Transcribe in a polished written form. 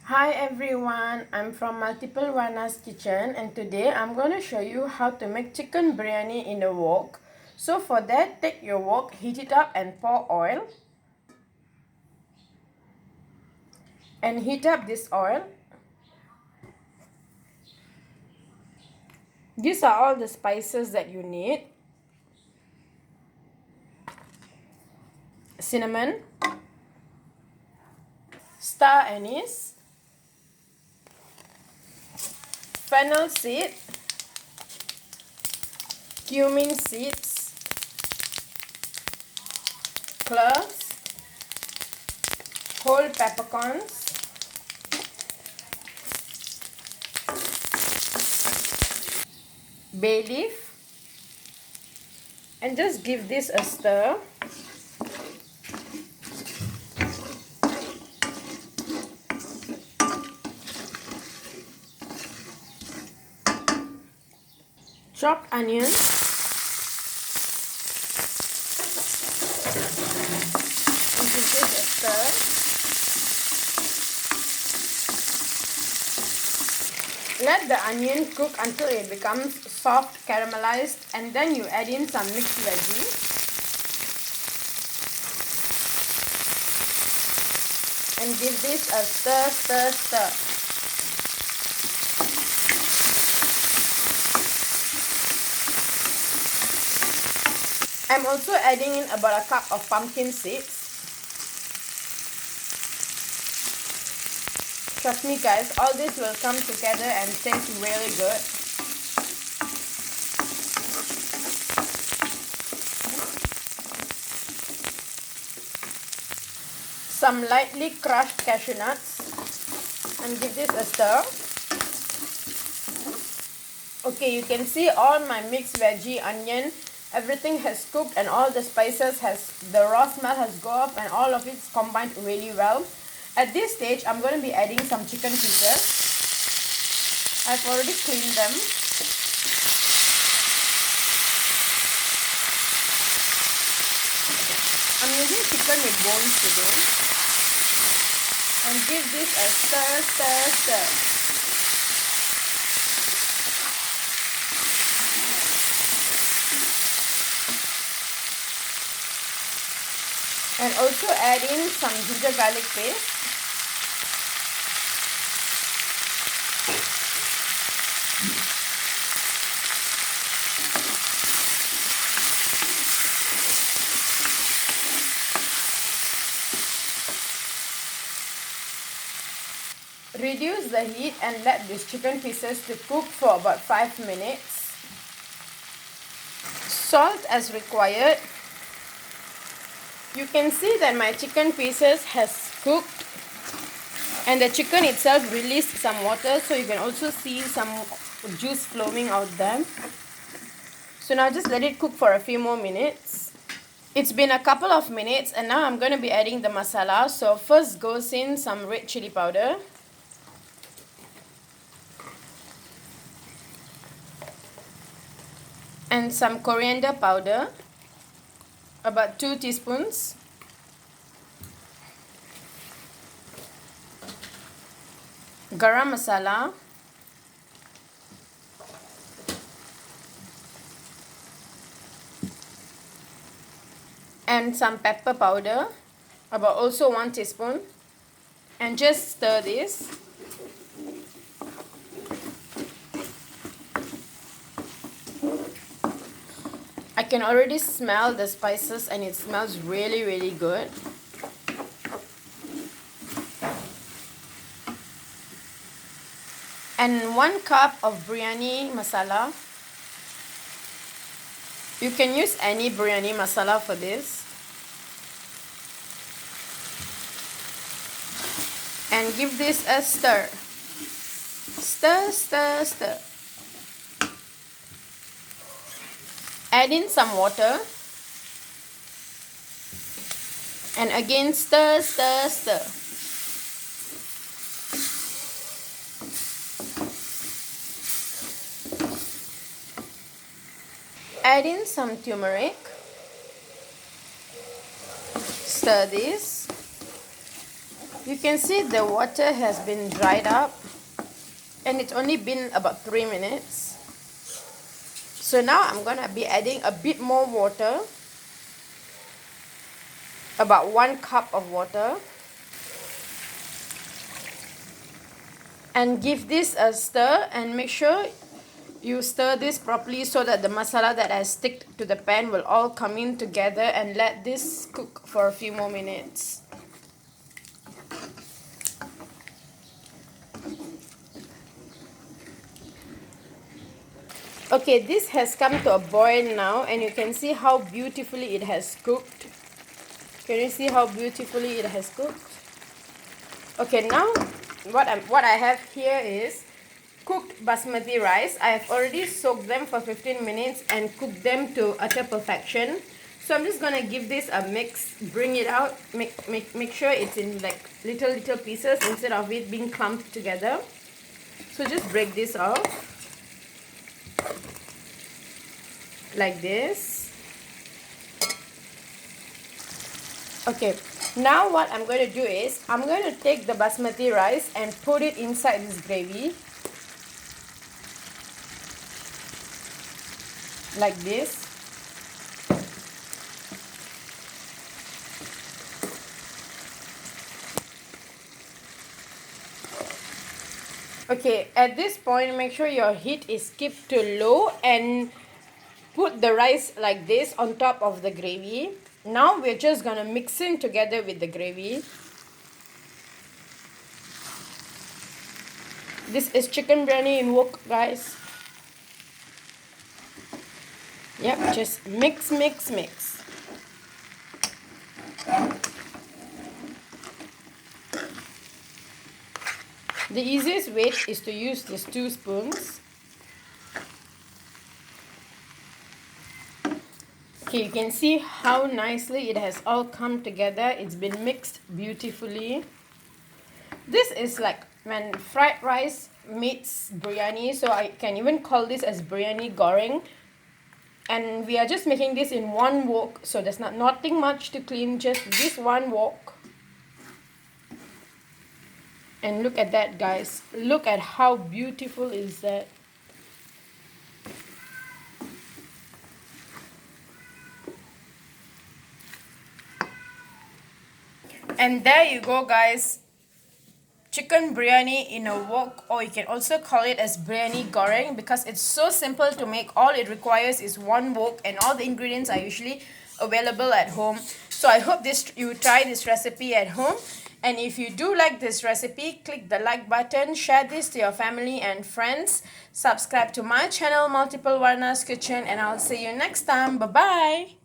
Hi everyone, I'm from Multiplewarnas kitchen and today I'm going to show you how to make chicken biryani in a wok. So for that, take your wok, heat it up and pour oil. And heat up this oil. These are all the spices that you need. Cinnamon, star anise, fennel seed, cumin seeds, cloves, whole peppercorns, bay leaf, and just give this a stir. Chopped onions, and give this a stir. Let the onion cook until it becomes soft caramelized, and then you add in some mixed veggies. And give this a stir. I'm also adding in about a cup of pumpkin seeds. Trust me guys, all this will come together and taste really good. Some lightly crushed cashew nuts and give this a stir. Okay, you can see all my mixed veggie, onion, everything has cooked and all the spices the raw smell has gone off and all of it's combined really well. At this stage, I'm going to be adding some chicken pieces. I've already cleaned them. I'm using chicken with bones today. And give this a stir. And also add in some ginger garlic paste. Reduce the heat and let these chicken pieces to cook for about 5 minutes. Salt as required. You can see that my chicken pieces has cooked and the chicken itself released some water, so you can also see some juice flowing out there. So now just let it cook for a few more minutes. It's been a couple of minutes and now I'm going to be adding the masala. So first goes in some red chili powder. And some coriander powder, about 2 teaspoons. Garam masala. And some pepper powder, about also 1 teaspoon. And just stir this. I can already smell the spices and it smells really good. And 1 cup of biryani masala. You can use any biryani masala for this. And give this a stir. Stir. Add in some water. And again stir. Add in some turmeric. Stir this. You can see the water has been dried up and it's only been about 3 minutes. So now I'm gonna be adding a bit more water, about 1 cup of water, and give this a stir, and make sure you stir this properly so that the masala that has stick to the pan will all come in together, and let this cook for a few more minutes. Okay, this has come to a boil now, and you can see how beautifully it has cooked. Can you see how beautifully it has cooked? Okay, now what I have here is cooked basmati rice. I have already soaked them for 15 minutes and cooked them to utter perfection. So I'm just gonna give this a mix, bring it out, make sure it's in like little pieces instead of it being clumped together. So just break this off like this. Okay, now what I'm going to do is I'm going to take the basmati rice and put it inside this gravy like this. Okay, at this point make sure your heat is kept to low and put the rice like this on top of the gravy. Now we're just gonna mix in together with the gravy. This is chicken biryani in wok, guys. Yep, just mix. The easiest way is to use these 2 spoons. Okay, you can see how nicely it has all come together. It's been mixed beautifully. This is like when fried rice meets biryani, so I can even call this as biryani goreng. And we are just making this in 1 wok, so there's nothing much to clean, just this 1 wok. And look at that, guys. Look at how beautiful is that. And there you go, guys. Chicken biryani in a wok, or you can also call it as biryani goreng, because it's so simple to make. All it requires is 1 wok and all the ingredients are usually available at home. So I hope you try this recipe at home. And if you do like this recipe, click the like button, share this to your family and friends, subscribe to my channel Multiplewarnas Kitchen, and I'll see you next time. Bye bye.